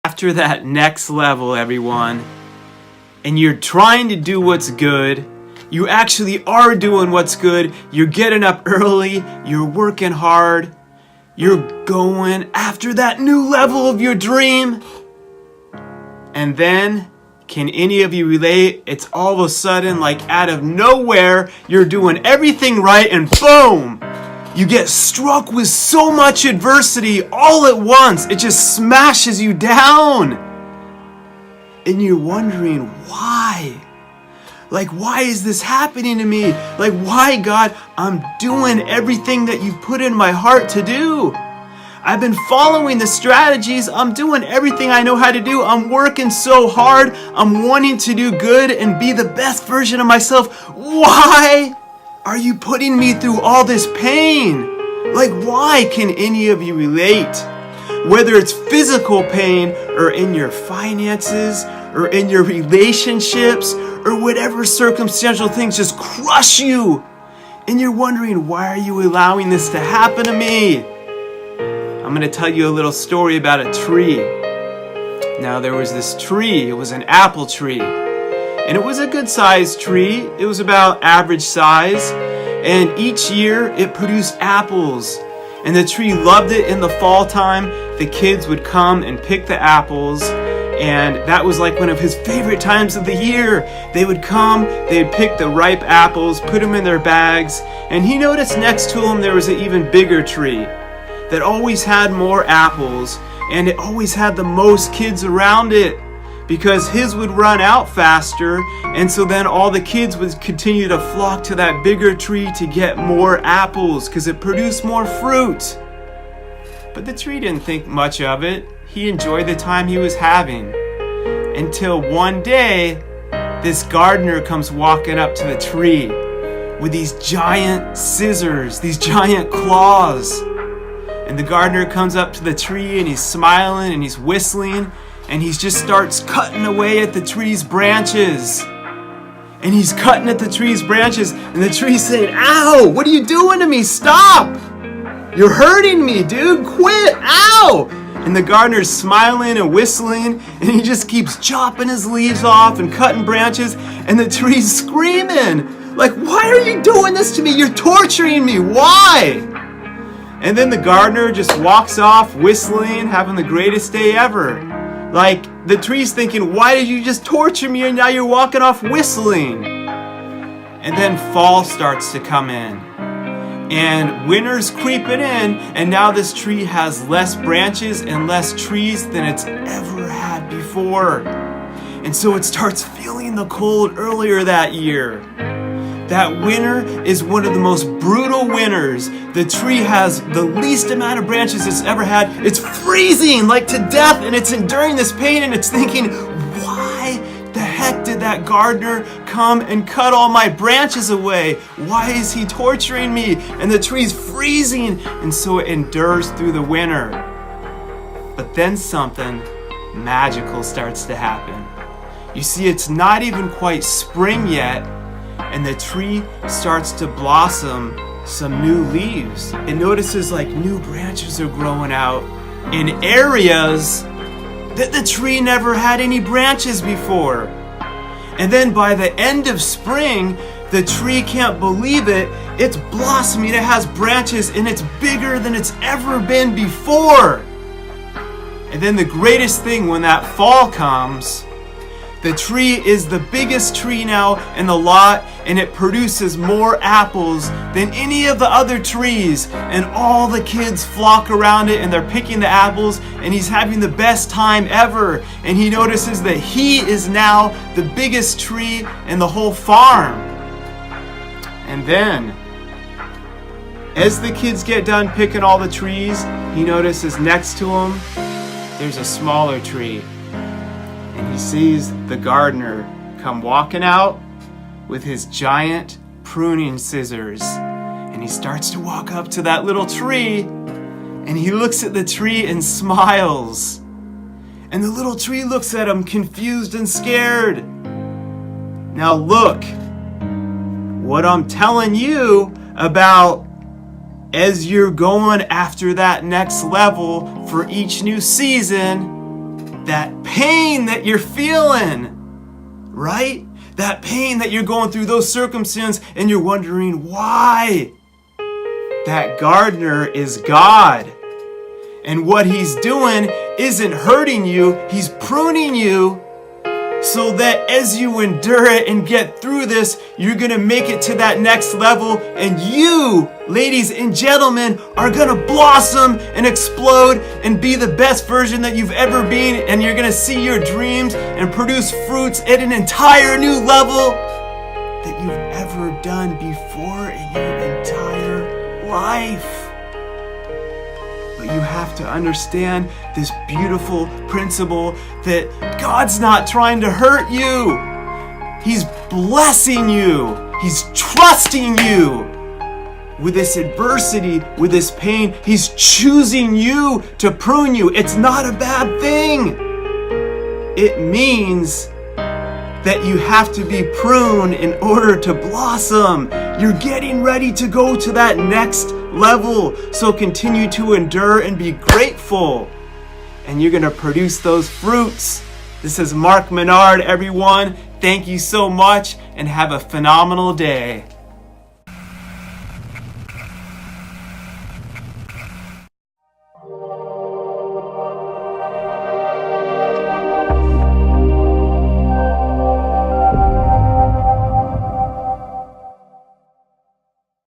after that next level, everyone, and you're trying to do what's good, you actually are doing what's good, you're getting up early, you're working hard, you're going after that new level of your dream, and then, can any of you relate? It's all of a sudden, like out of nowhere, you're doing everything right, and boom! You get struck with so much adversity all at once. It just smashes you down. And you're wondering, why? Like, why is this happening to me? Like, why, God? I'm doing everything that you've put in my heart to do. I've been following the strategies. I'm doing everything I know how to do. I'm working so hard. I'm wanting to do good and be the best version of myself. Why are you putting me through all this pain? Like, why? Can any of you relate? Whether it's physical pain or in your finances or in your relationships or whatever circumstantial things just crush you. And you're wondering, why are you allowing this to happen to me? I'm going to tell you a little story about a tree. Now, there was this tree. It was an apple tree. And it was a good sized tree. It was about average size. And each year it produced apples. And the tree loved it in the fall time. The kids would come and pick the apples. And that was like one of his favorite times of the year. They would come, they'd pick the ripe apples, put them in their bags. And he noticed next to him there was an even bigger tree that always had more apples. And it always had the most kids around it, because his would run out faster, and so then all the kids would continue to flock to that bigger tree to get more apples because it produced more fruit. But the tree didn't think much of it. He enjoyed the time he was having. Until one day, this gardener comes walking up to the tree with these giant scissors, these giant claws. And the gardener comes up to the tree and he's smiling and he's whistling. And he just starts cutting away at the tree's branches. And he's cutting at the tree's branches. And the tree's saying, "Ow, what are you doing to me? Stop! You're hurting me, dude. Quit! Ow!" And the gardener's smiling and whistling. And he just keeps chopping his leaves off and cutting branches. And the tree's screaming, like, "Why are you doing this to me? You're torturing me. Why?" And then the gardener just walks off whistling, having the greatest day ever. Like, the tree's thinking, why did you just torture me and now you're walking off whistling? And then fall starts to come in. And winter's creeping in, and now this tree has less branches and less trees than it's ever had before. And so it starts feeling the cold earlier that year. That winter is one of the most brutal winters. The tree has the least amount of branches it's ever had. It's freezing like to death, and it's enduring this pain, and it's thinking, why the heck did that gardener come and cut all my branches away? Why is he torturing me? And the tree's freezing, and so it endures through the winter. But then something magical starts to happen. You see, it's not even quite spring yet, and the tree starts to blossom some new leaves. It notices like new branches are growing out in areas that the tree never had any branches before. And then by the end of spring, the tree can't believe it. It's blossoming, it has branches, and it's bigger than it's ever been before. And then the greatest thing, when that fall comes, the tree is the biggest tree now in the lot, and it produces more apples than any of the other trees. And all the kids flock around it, and they're picking the apples, and he's having the best time ever. And he notices that he is now the biggest tree in the whole farm. And then, as the kids get done picking all the trees, he notices next to him, there's a smaller tree. And he sees the gardener come walking out with his giant pruning scissors. And he starts to walk up to that little tree, and he looks at the tree and smiles. And the little tree looks at him confused and scared. Now look, what I'm telling you about as you're going after that next level for each new season, that pain that you're feeling, right? That pain that you're going through, those circumstances, and you're wondering why. That Gardner is God. And what he's doing isn't hurting you, he's pruning you so that as you endure it and get through this, you're going to make it to that next level, and you, ladies and gentlemen, are going to blossom and explode and be the best version that you've ever been, and you're going to see your dreams and produce fruits at an entire new level that you've ever done before in your entire life. But you have to understand this beautiful principle that God's not trying to hurt you. He's blessing you. He's trusting you. With this adversity, with this pain, he's choosing you to prune you. It's not a bad thing. It means that you have to be pruned in order to blossom. You're getting ready to go to that next level. So continue to endure and be grateful. And you're going to produce those fruits. This is Minard, everyone. Thank you so much and have a phenomenal day.